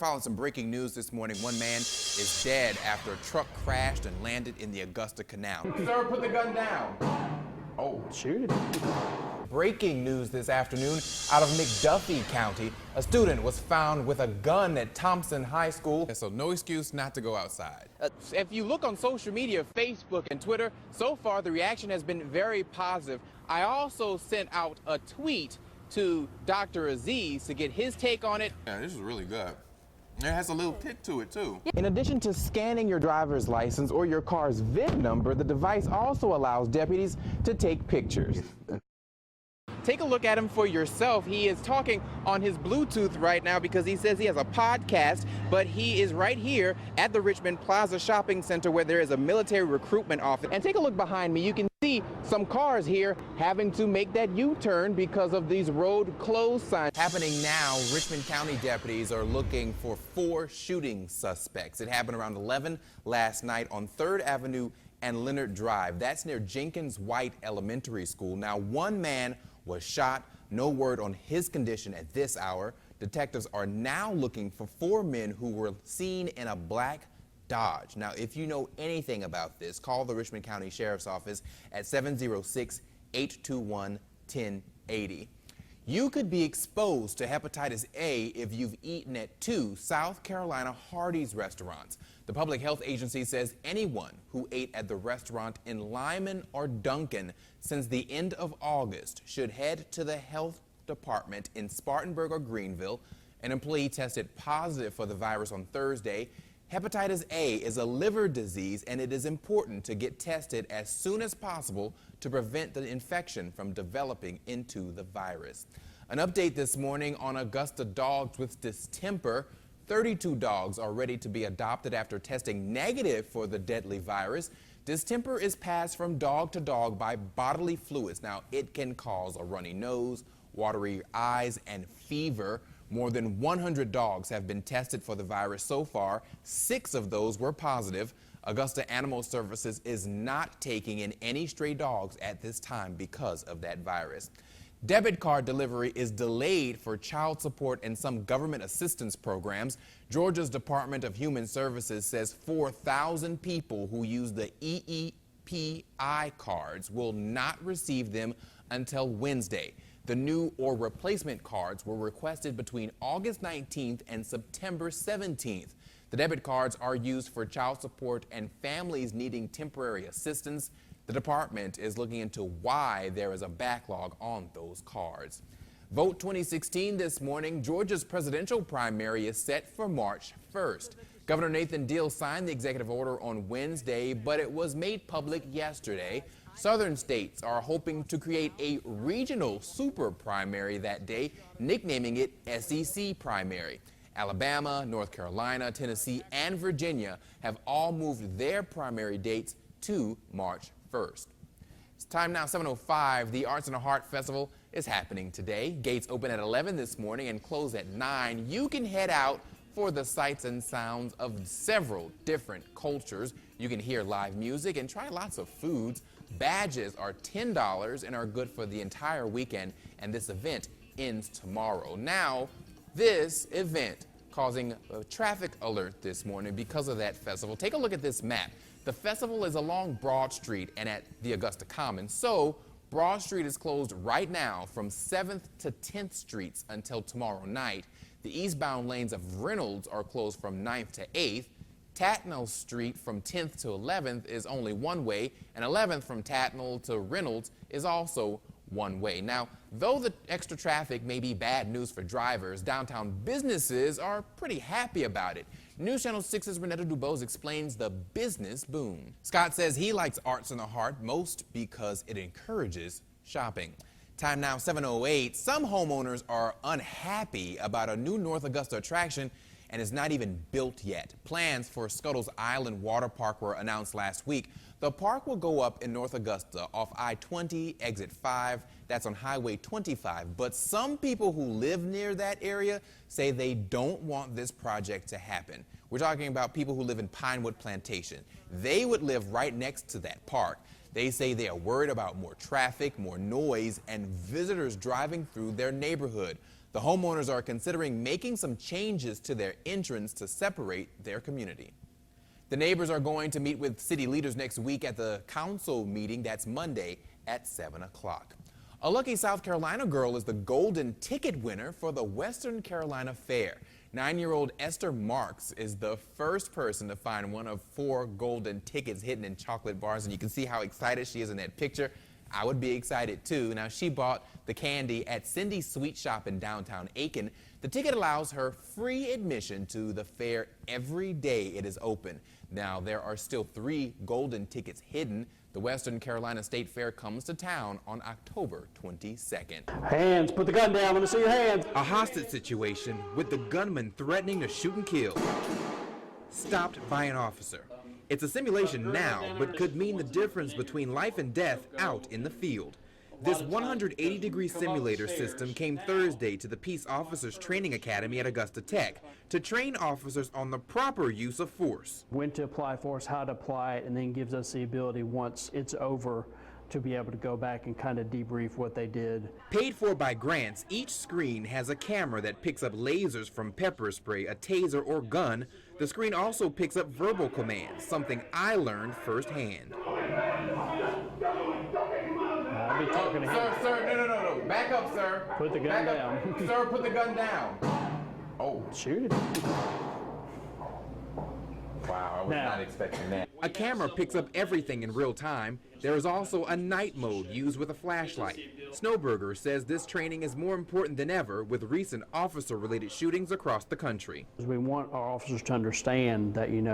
Following some breaking news this morning, one man is dead after a truck crashed and landed in the Augusta Canal. Sir, put the gun down. Oh, shoot. Breaking news this afternoon out of McDuffie County. A student was found with a gun at Thompson High School. So no excuse not to go outside. If you look on social media, Facebook and Twitter, so far the reaction has been very positive. I also sent out a tweet to Dr. Aziz to get his take on it. Yeah, this is really good. It has a little kick to it, too. In addition to scanning your driver's license or your car's VIN number, the device also allows deputies to take pictures. Take a look at him for yourself. He is talking on his Bluetooth right now because he says he has a podcast, but he is right here at the Richmond Plaza Shopping Center where there is a military recruitment office. And take a look behind me. You can see some cars here having to make that U-turn because of these road closed signs. Happening now, Richmond County deputies are looking for 4 shooting suspects. It happened around 11 last night on 3rd Avenue and Leonard Drive. That's near Jenkins White Elementary School. Now, one man was shot. No word on his condition at this hour. Detectives are now looking for 4 men who were seen in a black Dodge. Now, if you know anything about this, call the Richmond County Sheriff's Office at 706-821-1080. You could be exposed to hepatitis A if you've eaten at 2 South Carolina Hardee's restaurants. The Public Health Agency says anyone who ate at the restaurant in Lyman or Duncan since the end of August should head to the health department in Spartanburg or Greenville. An employee tested positive for the virus on Thursday. Hepatitis A is a liver disease, and it is important to get tested as soon as possible to prevent the infection from developing into the virus. An update this morning on Augusta dogs with distemper. 32 dogs are ready to be adopted after testing negative for the deadly virus. Distemper is passed from dog to dog by bodily fluids. Now, it can cause a runny nose, watery eyes, and fever. More than 100 dogs have been tested for the virus so far. 6 of those were positive. Augusta Animal Services is not taking in any stray dogs at this time because of that virus. Debit card delivery is delayed for child support and some government assistance programs. Georgia's Department of Human Services says 4,000 people who use the EEPI cards will not receive them until Wednesday. The new or replacement cards were requested between August 19th and September 17th. The debit cards are used for child support and families needing temporary assistance. The department is looking into why there is a backlog on those cards. Vote 2016 this morning. Georgia's presidential primary is set for March 1st. Governor Nathan Deal signed the executive order on Wednesday, but it was made public yesterday. Southern states are hoping to create a regional super primary that day, nicknaming it SEC primary. Alabama, North Carolina, Tennessee, and Virginia have all moved their primary dates to March 1st. It's time now, 7:05. The Arts and the Heart Festival is happening today. Gates open at 11 this morning and close at 9. You can head out for the sights and sounds of several different cultures. You can hear live music and try lots of foods. Badges are $10 and are good for the entire weekend, and this event ends tomorrow. Now, this event causing a traffic alert this morning because of that festival. Take a look at this map. The festival is along Broad Street and at the Augusta Commons, so Broad Street is closed right now from 7th to 10th Streets until tomorrow night. The eastbound lanes of Reynolds are closed from 9th to 8th. Tatnall Street from 10th to 11th is only one way, and 11th from Tatnall to Reynolds is also one way. Now, though the extra traffic may be bad news for drivers, downtown businesses are pretty happy about it. News Channel 6's Renetta Dubose explains the business boom. Scott says he likes Arts in the Heart most because it encourages shopping. Time now, 7:08. Some homeowners are unhappy about a new North Augusta attraction and is not even built yet. Plans for Scuttle's Island Water Park were announced last week. The park will go up in North Augusta off I-20, exit 5. That's on Highway 25. But some people who live near that area say they don't want this project to happen. We're talking about people who live in Pinewood Plantation. They would live right next to that park. They say they are worried about more traffic, more noise, and visitors driving through their neighborhood. The homeowners are considering making some changes to their entrance to separate their community. The neighbors are going to meet with city leaders next week at the council meeting. That's Monday at 7 o'clock. A lucky South Carolina girl is the golden ticket winner for the Western Carolina Fair. 9-year-old Esther Marks is the first person to find one of 4 golden tickets hidden in chocolate bars, and you can see how excited she is in that picture. I would be excited too. Now, she bought the candy at Cindy's Sweet Shop in downtown Aiken. The ticket allows her free admission to the fair every day it is open. Now, there are still 3 golden tickets hidden. The Western Carolina State Fair comes to town on October 22nd. Hands, put the gun down, let me see your hands. A hostage situation with the gunman threatening to shoot and kill. Stopped by an officer. It's a simulation now, but could mean the difference between life and death out in the field. This 180-degree simulator system came Thursday to the Peace Officers Training Academy at Augusta Tech to train officers on the proper use of force. When to apply force, how to apply it, and then gives us the ability once it's over to be able to go back and kind of debrief what they did. Paid for by grants, each screen has a camera that picks up lasers from pepper spray, a taser, or gun. The screen also picks up verbal commands, something I learned firsthand. I'll be talking to him. Sir, no. Back up, sir. Put the gun down. Sir, put the gun down. Oh. Shoot it. Wow, I was not expecting that. A camera picks up everything in real time. There is also a night mode used with a flashlight. Snowberger says this training is more important than ever with recent officer-related shootings across the country. We want our officers to understand that, you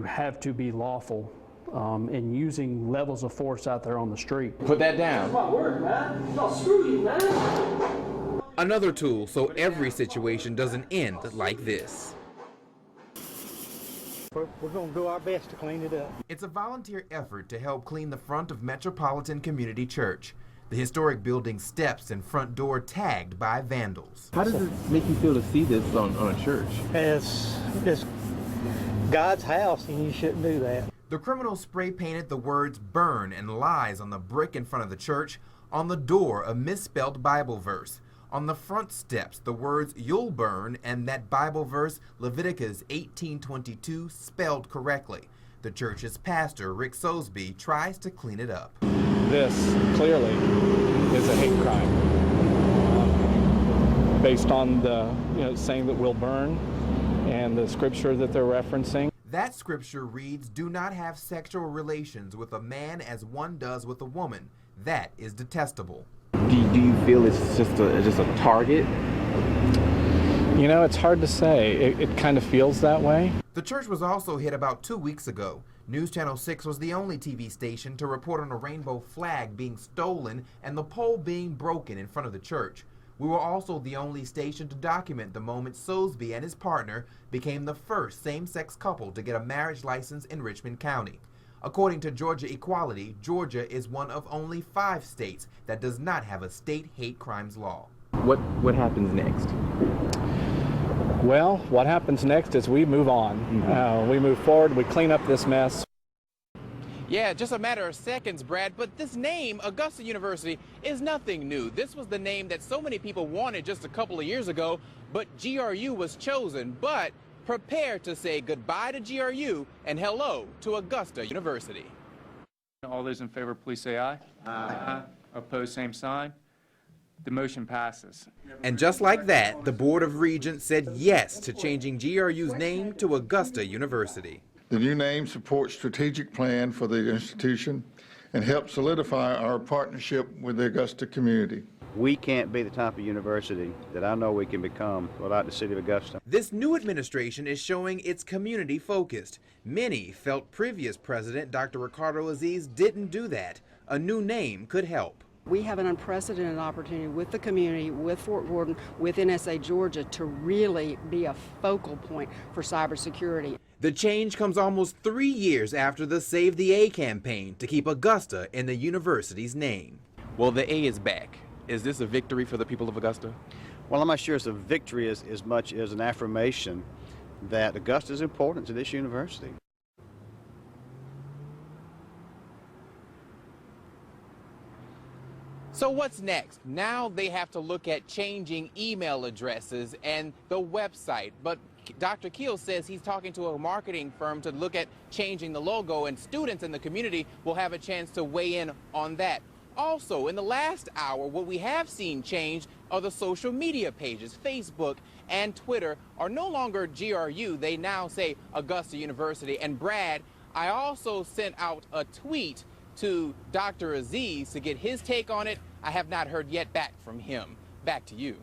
have to be lawful in using levels of force out there on the street. Put that down. My word, man. No, screw you, man. Another tool so every situation doesn't end like this. We're going to do our best to clean it up. It's a volunteer effort to help clean the front of Metropolitan Community Church. The historic building's steps and front door tagged by vandals. How does it make you feel to see this on a church? It's God's house, and you shouldn't do that. The criminals spray painted the words "burn" and "lies" on the brick in front of the church. On the door, a misspelled Bible verse. On the front steps, the words "you'll burn" and that Bible verse, Leviticus 18:22, spelled correctly. The church's pastor, Rick Sosby, tries to clean it up. This clearly is a hate crime based on the saying that we'll burn and the scripture that they're referencing. That scripture reads, "Do not have sexual relations with a man as one does with a woman. That is detestable." Do you feel it's just a target? It's hard to say. It kind of feels that way. The church was also hit about 2 weeks ago. News Channel 6 was the only TV station to report on a rainbow flag being stolen and the pole being broken in front of the church. We were also the only station to document the moment Sosby and his partner became the first same-sex couple to get a marriage license in Richmond County. According to Georgia Equality, Georgia is one of only 5 states that does not have a state hate crimes law. What happens next? Well, what happens next is we move on. We move forward, we clean up this mess. Yeah, just a matter of seconds, Brad, but this name, Augusta University, is nothing new. This was the name that so many people wanted just a couple of years ago, but GRU was chosen. But prepare to say goodbye to GRU and hello to Augusta University. All those in favor, please say aye. Aye. Opposed, same sign. The motion passes. And just like that, the Board of Regents said yes to changing GRU's name to Augusta University. The new name supports strategic plan for the institution and helps solidify our partnership with the Augusta community. We can't be the type of university that I know we can become without the city of Augusta. This new administration is showing it's community focused. Many felt previous president Dr. Ricardo Aziz didn't do that. A new name could help. We have an unprecedented opportunity with the community, with Fort Gordon, with NSA Georgia to really be a focal point for cybersecurity. The change comes almost 3 years after the Save the A campaign to keep Augusta in the university's name. Well, the A is back. Is this a victory for the people of Augusta? Well, I'm not sure it's a victory as much as an affirmation that Augusta is important to this university. So what's next? Now they have to look at changing email addresses and the website. But Dr. Keel says he's talking to a marketing firm to look at changing the logo, and students in the community will have a chance to weigh in on that. Also, in the last hour, what we have seen change are the social media pages. Facebook and Twitter are no longer GRU. They now say Augusta University. And Brad, I also sent out a tweet to Dr. Aziz to get his take on it. I have not heard yet back from him. Back to you.